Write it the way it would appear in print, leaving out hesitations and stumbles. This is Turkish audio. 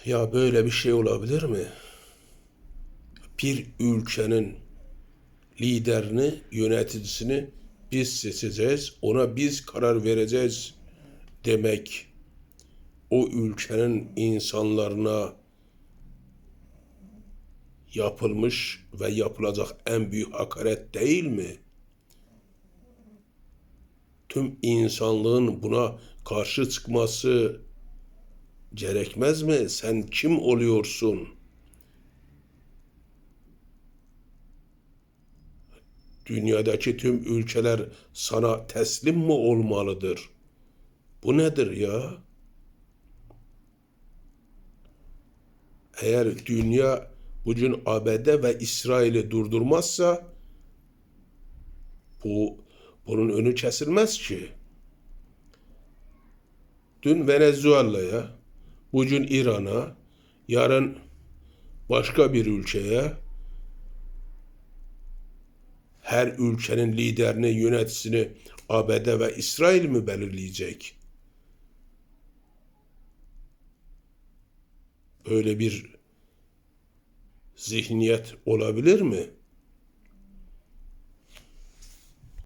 Ya böyle bir şey olabilir mi? Bir ülkenin liderini, yöneticisini biz seçeceğiz, ona biz karar vereceğiz demek o ülkenin insanlarına yapılmış ve yapılacak en büyük hakaret değil mi? Tüm insanlığın buna karşı çıkması gerekmez mi? Sen kim oluyorsun? Dünyadaki tüm ülkeler sana teslim mi olmalıdır? Bu nedir ya? Eğer dünya bugün ABD ve İsrail'i durdurmazsa bu bunun önü kesilmez ki. Dün Venezuela'ya, bugün İran'a, yarın başka bir ülkeye, her ülkenin liderini, yöneticisini ABD ve İsrail mi belirleyecek? Böyle bir zihniyet olabilir mi?